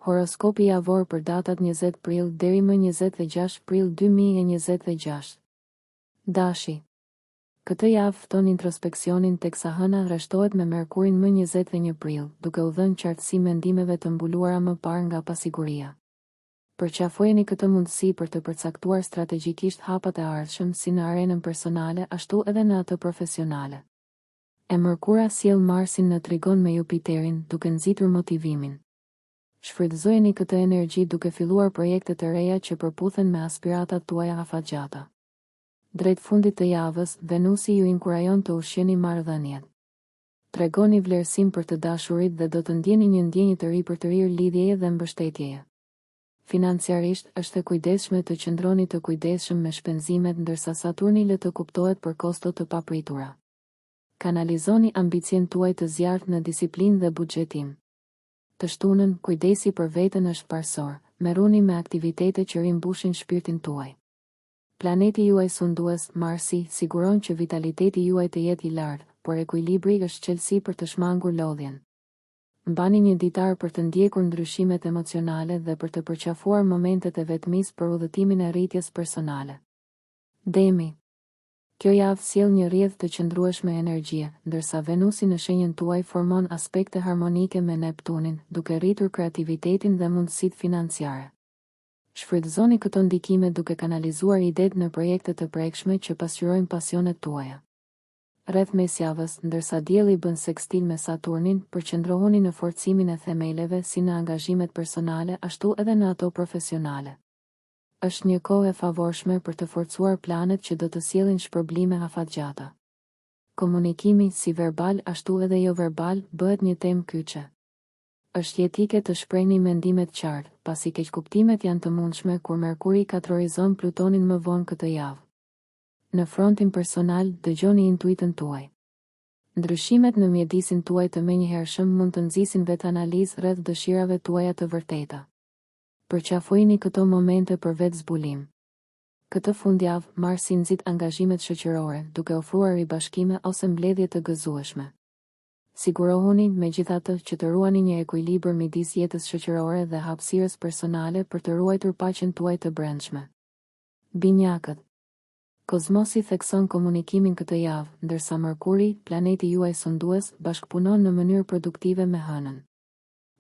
Horoskopi javor për datat 20 prill deri më 26 prill 2026. Dashi. Këtë javë fton introspeksionin teksa hëna rreshtohet me Merkurin më 21 prill, duke u dhënë qartësi mendimeve të mbuluara më parë nga pasiguria. Përqafojeni këtë mundësi për të përcaktuar strategjikisht hapat e ardhshëm si në arenën personale ashtu edhe në atë profesionale. E Merkura sjell Marsin në trigon me Jupiterin, duke nxitur motivimin. Shfrytëzojeni këtë energji duke filluar projekte të reja që përputhen me aspiratat tuaja afatgjata. Drejt fundit të javës, Venusi ju inkurajon të ushqeni marrëdhëniet. Tregoni vlerësim për të dashurit dhe do të ndjeni një ndjenjë të ri për të rirë lidhjeje dhe mbështetjeje. Financiarisht, është e kujdesshme të qëndroni të kujdesshëm me shpenzimet ndërsa Saturni lë të kuptohet për kosto të papritura. Kanalizoni ambicien tuaj të zjarrt në disiplinë dhe buxhetim. Të shtunën, kujdesi për veten është parsor, merruni me aktivitete që rimbushin shpirtin tuaj. Planeti juaj sundues, Marsi, siguron që vitaliteti juaj të jetë i lartë, por ekuilibri është çelësi për të shmangur lodhjen. Mbani një ditar për të ndjekur ndryshimet emocionale dhe për të përqafuar momentet e vetmisë për udhëtimin e rritjes personale. Demi. Kjo javë sjell një rrjedhë të qëndrueshme energjie, ndërsa Venusi në shenjën tuaj formon aspekte harmonike me Neptunin, duke rritur kreativitetin dhe mundësitë financiare. Shfrytëzoni këto ndikime duke kanalizuar idetë në projekte të prekshme që pasqyrojnë pasionet tuaja. Rreth mesjavës, ndërsa dielli bën sekstil me Saturnin, përqendrohuni në forcimin e themeleve si në angazhimet personale ashtu edhe në ato profesionale. Është një kohë e favorshme për të forcuar planet që do të sjellin shpërblime afatgjata. Komunikimi, si verbal ashtu edhe jo verbal, bëhet një temë kyçe. Është jetike të shprehni mendimet qartë, pasi keqkuptimet janë të mundshme kur Merkuri katrorizon Plutonin më vonë këtë javë. Në frontin personal, dëgjoni intuitën tuaj. Ndryshimet në mjedisin tuaj të menjëhershëm mund të nxisin vetanalizë rreth dëshirave tuaja të vërteta. Përqafojini këto momente për vetë zbulim. Këtë fundjavë, Marsi nxit angazhimet shoqërore, duke ofruar ribashkime ose mbledhje të gëzueshme. Sigurohuni, megjithatë, që të ruani një ekuilibër midis jetës shoqërore dhe hapësirës personale për të ruajtur paqen tuaj të brendshme. Binjakët. Kozmosi thekson komunikimin këtë javë, ndërsa Merkuri, planeti juaj sundues, bashkëpunon në mënyrë produktive me hënën.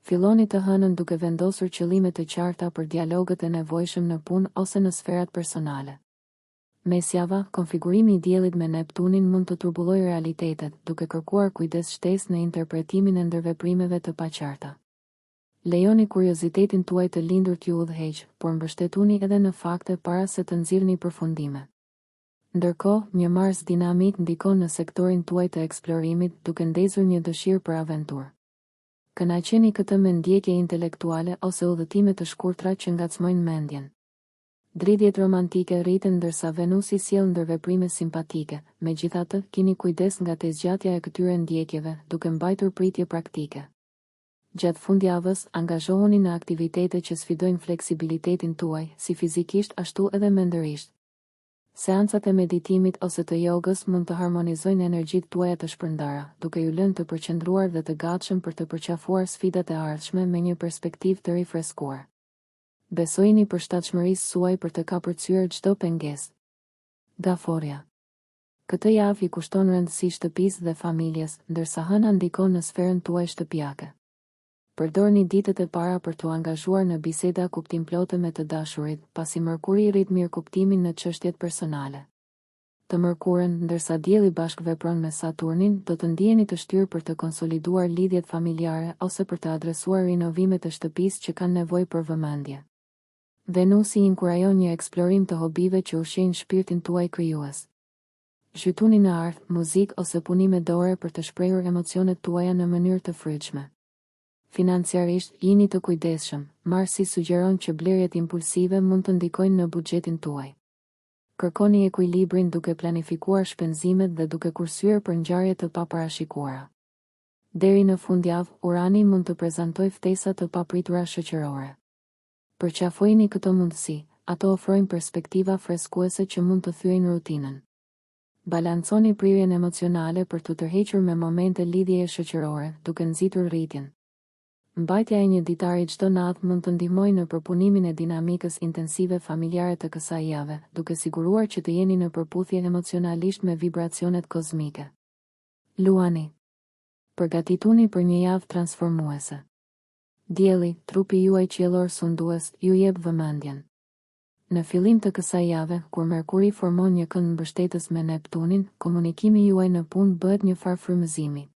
Filloni të hënën duke vendosur qëllime të qarta për dialogët e nevojshëm në punë ose në sferat personale. Mesjava, konfigurimi i diellit me Neptunin mund të turbullojë realitetet, duke kërkuar kujdes shtesë në interpretimin e ndërveprimeve të paqarta. Lejoni kuriozitetin tuaj të lindur t'ju udhëheqë, por mbështetuni edhe në fakte para se të nxirrni përfundime. Ndërkohë, një Mars dinamik ndikon në sektorin tuaj të eksplorimit, duke ndezur një dëshirë për aventurë. Kënaqeni këtë me ndjekje intelektuale ose udhëtime të shkurtra që ngacmojnë mendjen. Dridhjet romantike rriten ndërsa Venusi sjell ndërveprime simpatike, megjithatë, keni kujdes nga tezgjatja e këtyre ndjekjeve, duke mbajtur pritje praktike. Gjatë fundjavës, angazhohuni në aktivitete që sfidojnë fleksibilitetin tuaj, si fizikisht ashtu edhe mendërisht. Seancat e meditimit ose të jogës mund të harmonizojnë energjitë tuaja të shpërndara, duke ju lënë të përqendruar dhe të gatshëm për të përqafuar sfidat e ardhshme me një perspektivë të rifreskuar. Besojini përshtatshmërisë suaj për të kapërcyer çdo pengesë. Gaforja. Këtë javë i kushton rëndësi shtëpisë dhe familjes, ndërsa hëna ndikon në sferën tuaj shtëpiake. Përdorni ditët e para për t'u angazhuar në biseda kuptimplote me të dashurit, pasi Merkuri rrit mirëkuptimin në çështjet personale. Të Merkurën, ndërsa dielli bashkëvepron me Saturnin, do të ndiheni të shtyrë për të konsoliduar lidhjet familjare ose për të adresuar rinovimet e shtëpisë që kanë nevojë për vëmendje. Venusi inkurajon një eksplorim të hobive që ushqejnë shpirtin tuaj krijues. Zhytuni në art, muzikë ose punime dore për të shprehur emocionet tuaja në mënyrë të fryqshme. Financiarisht, jini të kujdesshëm. Marsi sugjeron që blerjet impulsive mund të ndikojnë në buxhetin tuaj. Kërkoni ekuilibrin duke planifikuar shpenzimet dhe duke kursyer për ngjarje të paparashikuara. Deri në fundjavë, Urani mund të prezantojë ftesa të papritura shoqërore. Përqafojini këto mundësi, ato ofrojnë perspektiva freskuese që mund të thyejnë rutinën. Balanconi prirjen emocionale për të tërhequr me momente lidhjeje shoqërore, duke nxitur rritjen. Mbajtja e një ditari çdo natë mund të ndihmojë në përpunimin e dinamikës intensive familjare të kësaj jave, duke siguruar që të jeni në përputhje emocionalisht me vibracionet kozmike. Luani. Përgatituni për një javë transformuese. Dielli, trupi juaj qiellor sundues, ju jep vëmendjen. Në fillim të kësaj jave, kur Merkuri formon një kënd mbështetës me Neptunin, komunikimi juaj në punë bëhet një farë frymëzimi.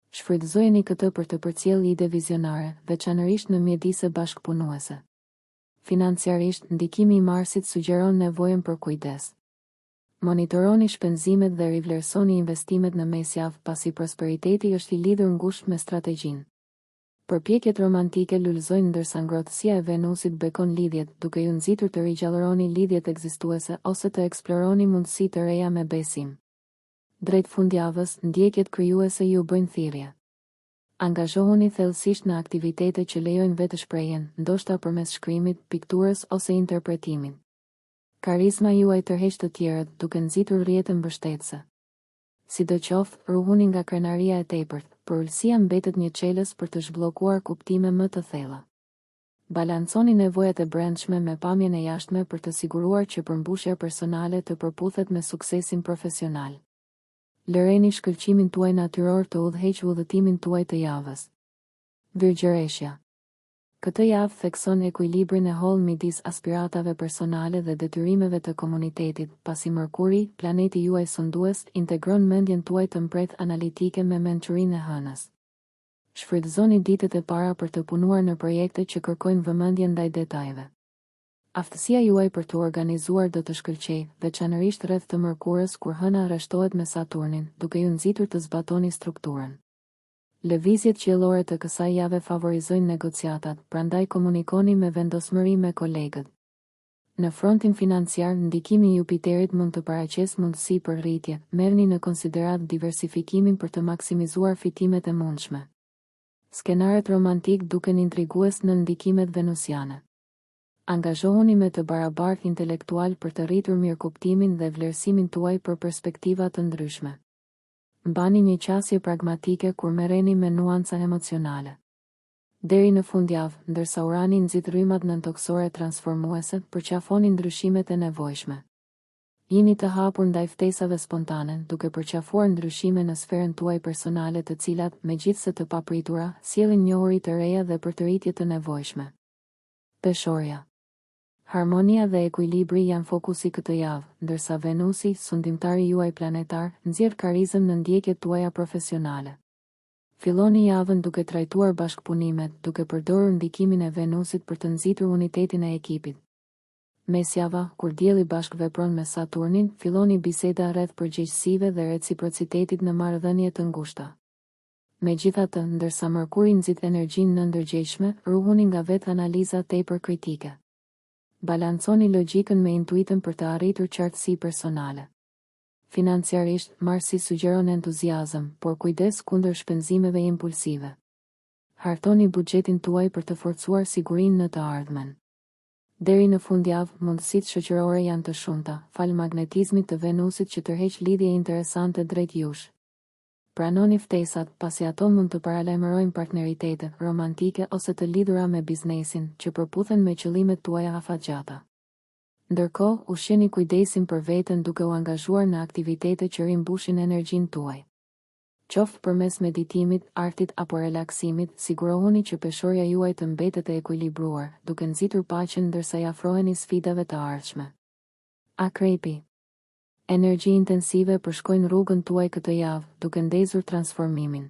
Shfrytëzojeni këtë për të përcjellë ide vizionare, veçanërisht në mjedise bashkëpunuese. Financiarisht, ndikimi i Marsit sugjeron nevojën për kujdes. Monitoroni shpenzimet dhe rivlerësoni investimet në mesjavë, pasi prosperiteti është i lidhur ngushtë me strategjinë. Përpjekjet romantike lulëzojnë ndërsa ngrohtësia e Venusit bekon lidhjet, duke ju nxitur të rigjallëroni lidhjet ekzistuese ose të eksploroni mundësi të reja me besim. Drejt fundjavës, ndjekjet krijuese ju bëjnë thirrje. Angazhohuni thellësisht në aktivitete që lejojnë vetëshprehjen, ndoshta përmes shkrimit, pikturës ose interpretimin. Karizma juaj tërheq të tjerët, duke nxitur rrjete mbështetëse. Sidoqoftë, ruhuni nga krenaria e tepërt, por ulësia mbetet një çelës për të zhbllokuar kuptime më të thella. Balanconi nevojat e brendshme me pamjen e jashtme për të siguruar që përmbushja personale të përputhet me suksesin profesional. Lëreni shkëlqimin tuaj natyror të udhëheqë udhëtimin tuaj të javës. Virgjëreshja. Këtë javë thekson ekuilibrin e hollë midis aspiratave personale dhe detyrimeve të komunitetit, pasi Merkuri, planeti juaj sundues, integron mendjen tuaj të mpret analitike me mençurinë e hënës. Shfrytëzoni ditët e para për të punuar në projekte që kërkojnë vëmendje ndaj detajeve. Aftësia juaj për të organizuar do të shkëlqejë, veçanërisht rreth të Merkurës kur hëna rreshtohet me Saturnin, duke ju nxitur të zbatoni strukturën. Lëvizjet qiellore të kësaj jave favorizojnë negociatat, prandaj komunikoni me vendosmëri me kolegët. Në frontin financiar, ndikimi i Jupiterit mund të paraqesë mundësi për rritje, merrni në konsiderat diversifikimin për të maksimizuar fitimet e mundshme. Skenaret romantik duken intrigues në ndikimet venusiane. Angazhohuni me të barabartë intelektual për të rritur mirëkuptimin dhe vlerësimin tuaj për perspektiva të ndryshme. Mbani një qasje pragmatike kur merreni me nuanca emocionale. Deri në fundjavë, ndërsa Urani nxit rrymat nëntoksore transformuese, përqafoni ndryshimet e nevojshme. Jini të hapur ndaj ftesave spontane, duke përqafuar ndryshime në sferën tuaj personale të cilat, megjithse të papritura, sjellin njohuri të reja dhe përtëritje të nevojshme. Peshorja. Harmonia dhe ekuilibri janë fokusi këtë javë, ndërsa Venusi, sundimtari juaj planetar, nxjerr karizëm në ndjekjet tuaja profesionale. Filloni javën duke trajtuar bashkëpunimet, duke përdorur ndikimin e Venusit për të nxitur unitetin e ekipit. Mesjava, kur dielli bashkëvepron me Saturnin, filloni biseda rreth përgjegjësive dhe reciprocitetit në marrëdhënie të ngushta. Megjithatë, ndërsa Merkuri nxit energjinë në ndërgjegjshme, ruhuni nga vetë analiza tepër kritike. Balanconi logjikën me intuitën për të arritur qartësi personale. Financiarisht, Marsi sugjeron entuziazëm, por kujdes kundër shpenzimeve impulsive. Hartoni buxhetin tuaj për të forcuar sigurinë në të ardhmen. Deri në fundjavë, mundësitë shoqërore janë të shumta, fal magnetizmit të Venusit që tërheq lidhje interesante drejt jush. Pranoni ftesat, pasi ato mund të paralajmërojnë partneritete romantike ose të lidhura me biznesin, që përputhen me qëllimet tuaja afatgjata. Ndërkohë, ushqeni kujdesin për veten duke u angazhuar në aktivitete që rimbushin energjinë tuaj. Qoftë përmes meditimit, artit apo relaksimit, sigurohuni që peshorja juaj të mbetet e ekuilibruar, duke nxitur paqen ndërsa i afroheni sfidave të ardhshme. Akrepi. Energji intensive përshkojnë rrugën tuaj këtë javë, duke ndezur transformimin.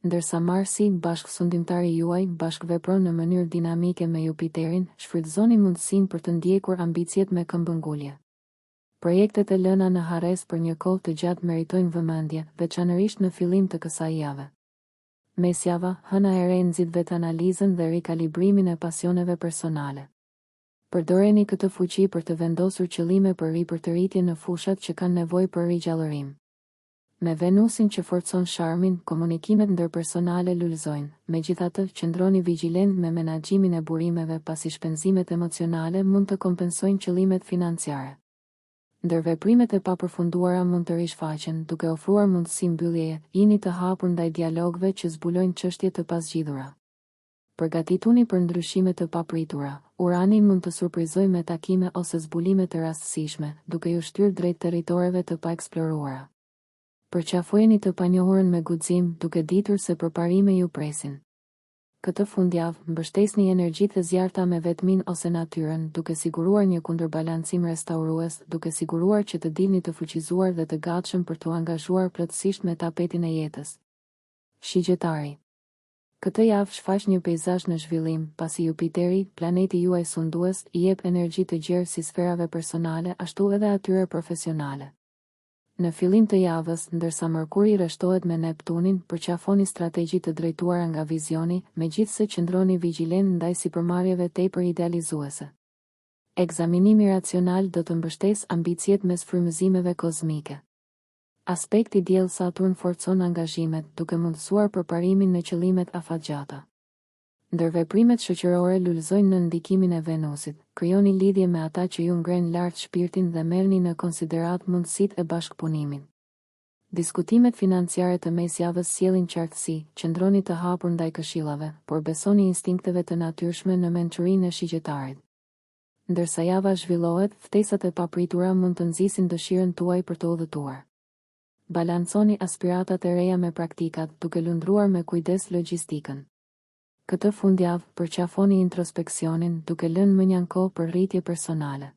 Ndërsa Marsi, bashkësundimtari juaj, bashkëvepron në mënyrë dinamike me Jupiterin, shfrytëzoni mundësinë për të ndjekur ambicjet me këmbëngulje. Projektet e lëna në harres për një kohë të gjatë meritojnë vëmendje, veçanërisht në fillim të kësaj jave. Mesjava, hëna e re nxit vetanalizën dhe rikalibrimin e pasioneve personale. Përdoreni këtë fuqi për të vendosur qëllime për ripërtëritje në fushat që kanë nevojë për rigjallërim. Me Venusin që forcon sharmin, komunikimet ndërpersonale lulëzojnë, megjithatë qëndroni vigjilent me menaxhimin e burimeve pasi shpenzimet emocionale mund të kompensojnë qëllimet financiare. Ndërveprimet e papërfunduara mund të rishfaqen, duke ofruar mundësi mbylljeje, jini të hapur ndaj dialogëve që zbulojnë çështje të pazgjidhura. Përgatituni për ndryshime të papritura. Urani mund të surprizojë me takime ose zbulime të rastësishme, duke ju shtyrë drejt territoreve të paeksploruara. Përqafojeni të panjohurën me guxim, duke ditur se përparime ju presin. Këtë fundjavë, mbështesni energjitë e zjarta me vetmin ose natyrën, duke siguruar një kundërbalancim restaurues, duke siguruar që të dilni të fuqizuar dhe të gatshëm për të angazhuar plotësisht me tapetin e jetës. Shigjetari. Këtë javë shfaq një peizazh në zhvillim, pasi Jupiteri, planeti juaj sundues, I jep energji të gjerë si sferave personale, ashtu edhe atyre profesionale. Në fillim të javës, ndërsa Mërkuri rreshtohet me Neptunin, përqafoni strategji të drejtuara nga vizioni, megjithse qëndroni vigjilent ndaj sipërmarrjeve tepër idealizuese. Ekzaminimi racional do të mbështesë ambicjet mes frymëzimeve kozmike. Aspekti Diell-Saturn forcon angazhimet, duke mundësuar përparimin në qëllimet afatgjata. Ndërveprimet shoqërore lulëzojnë në ndikimin e Venusit. Krijoni lidhje me ata që ju ngrenë lart shpirtin dhe merrni në konsiderat mundësitë e bashkëpunimin. Diskutimet financiare të mesjavës sjellin qartësi, qëndroni të hapur ndaj këshillave, por besoni instinkteve të natyrshme në mençurinë e shigjetarit. Ndërsa java zhvillohet, ftesat e papritura mund të nxisin dëshirën tuaj për të udhëtuar. Balanconi aspiratat e reja me praktikat, duke lundruar me kujdes logjistikën. Këtë fundjavë, përqafoni introspeksionin, duke lënë mënjan kohë për rritje personale.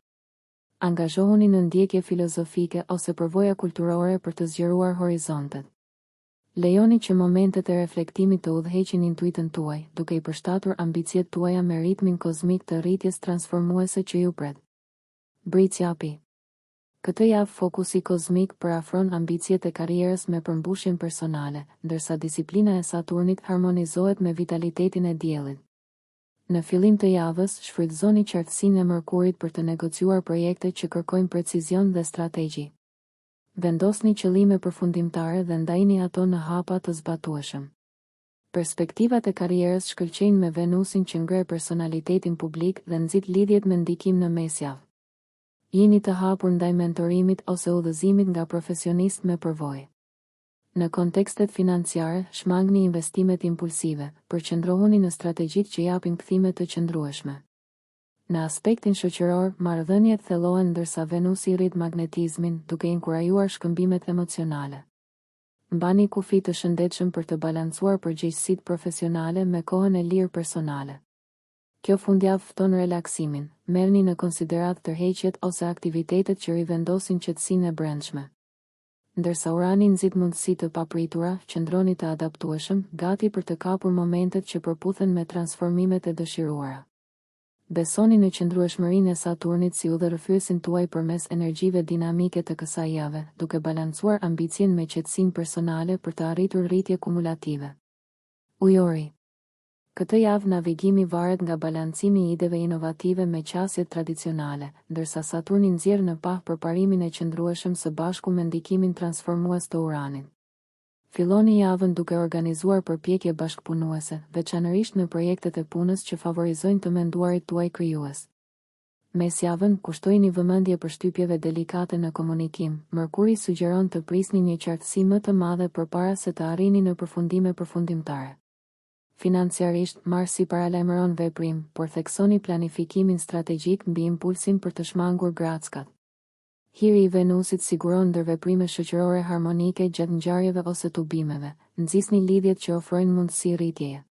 Angazhohuni në ndjekje filozofike ose përvoja kulturore për të zgjeruar horizontet. Lejoni që momentet e reflektimit të udhëheqin intuitën tuaj, duke I përshtatur ambicjet tuaja me ritmin kozmik të rritjes transformuese që ju pret. Britsjapi. Këtë javë fokusi kozmik përafron ambicjet e karrierës me përmbushjen personale, ndërsa disiplina e Saturnit harmonizohet me vitalitetin e diellit. Në fillim të javës, shfrytëzoni qartësinë e Mërkurit për të negociuar projekte që kërkojnë precizion dhe strategji. Vendosni qëllime përfundimtare dhe ndajini ato në hapa të zbatueshëm. Perspektivat e karrierës shkëlqejnë me Venusin që ngre personalitetin publik dhe nxit lidhjet me ndikim në mesjavë. Jeni të hapur ndaj mentorimit ose udhëzimit nga profesionist me përvojë. Në kontekstet financiare, shmangni investimet impulsive, përqendrohuni në strategjitë që japin kthime të qëndrueshme. Në aspektin shoqëror, marrëdhëniet thellohen ndërsa Venusi rrit magnetizmin, duke inkurajuar shkëmbimet emocionale. Mbani kufi të shëndetshëm për të balancuar përgjegjësitë profesionale me kohën e lirë personale. Kjo fundjavë fton relaksimin, merrni në konsiderat tërheqjet ose aktivitetet që rivendosin qetësinë e brendshme. Ndërsa Urani nxit mundësi të papritura, qëndroni të adaptueshëm, gati për të kapur momentet që përputhen me transformimet e dëshiruara. Besoni në qëndrueshmërinë e Saturnit si udhërrëfyesin tuaj përmes energjive dinamike të kësaj jave, duke balancuar ambicien me qetësinë personale për të arritur rritje kumulative. Ujori. Këtë javë navigimi varet nga balancimi I ideve inovative me qasjet tradicionale, ndërsa Saturni nxjerr në pah përparimin e qëndrueshëm së bashku me ndikimin transformues të Uranit. Filloni javën duke organizuar përpjekje bashkëpunuese, veçanërisht në projektet e punës që favorizojnë të menduarit tuaj krijues. Mesjavën, kushtojini vëmendje për shtypjeve delikate në komunikim. Mërkuri sugjeron të prisni një qartësi më të madhe përpara se të arrini në përfundime përfundimtare. Financiarisht, Marsi paralajmëron veprim, por theksoni planifikimin strategjik mbi impulsin për të shmangur grackat. Hiri I Venusit siguron ndërveprime shoqërore harmonike gjatë ngjarjeve ose tubimeve, nxisni lidhjet që ofrojnë mundësi rritjeje.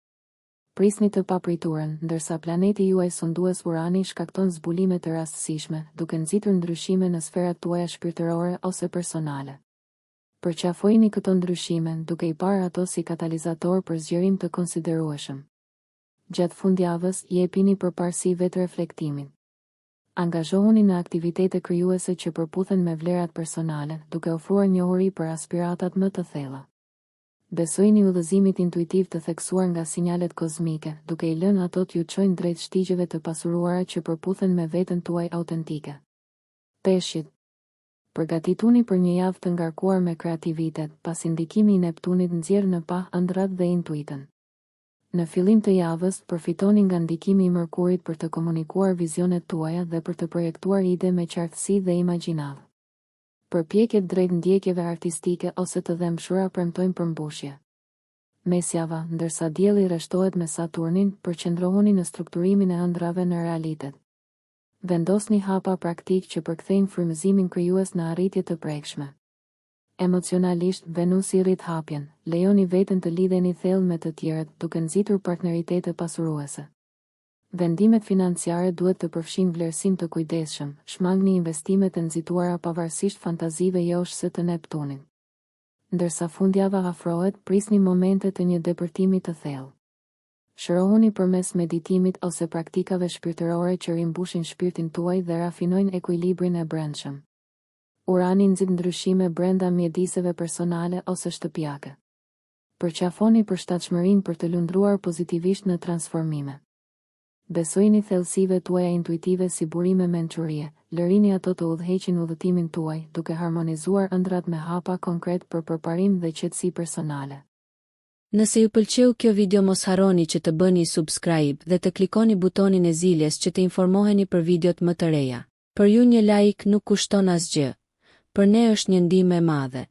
Prisni të papriturën, ndërsa planeti juaj sundues Urani shkakton zbulime të rastësishme, duke nxitur ndryshime në sferat tuaja shpirtërore ose personale. Përqafojini këto ndryshime, duke I parë ato si katalizator për zgjerim të konsiderueshëm. Gjatë fundjavës, jepini përparësi vetreflektimit. Angazhohuni në aktivitete krijuese që përputhen me vlerat personale, duke ofruar njohuri për aspiratat më të thella. Besojini udhëzimit intuitiv të theksuar nga sinjalet kozmike, duke I lënë ato t'ju çojnë drejt shtigjeve të pasuruara që përputhen me veten tuaj autentike. Peshqit. Përgatituni për një javë të ngarkuar me kreativitet, pasi ndikimi I Neptunit nxjerr në pah ëndrat dhe intuitën. Në fillim të javës, përfitoni nga ndikimi I Mërkurit për të komunikuar vizionet tuaja dhe për të projektuar ide me qartësi dhe imagjinavë. Përpjekjet drejt ndjekjeve artistike ose të dhëmshura premtojnë përmbushje. mesjava, ndërsa dielli rreshtohet me Saturnin, përqendrohuni në strukturimin e ëndrave në realitet. Vendosni hapa praktik që përkthejnë frymëzimin krijues në arritje të prekshme. Emocionalisht, Venusi rrit hapjen, lejoni veten të lidheni thellë me të tjerët, duke nxitur partneritete pasuruese. Vendimet financiare duhet të përfshin vlerësim të kujdesshëm, shmangni investimet e nxituara pavarësisht fantazive joshse të Neptunit. Ndërsa fundjava afrohet, prisni momente të një depërtimi të thellë. Shërohuni përmes meditimit ose praktikave shpirtërore që rimbushin shpirtin tuaj dhe rafinojnë ekuilibrin e brendshëm. Urani nxit ndryshime brenda mjediseve personale ose shtëpiake. Përqafoni përshtatshmërinë për të lundruar pozitivisht në transformime. Besojini thellësive tuaja intuitive si burime mençurie, lërini ato të udhëheqin udhëtimin tuaj, duke harmonizuar ëndrat me hapa konkret për përparim dhe qetësi personale. Nëse ju pëlqeu kjo video mos harroni që të bëni subscribe dhe të klikoni butonin e ziljes që të informoheni për videot më të reja. Për ju një like nuk kushton asgjë. Për ne është një ndihmë e madhe.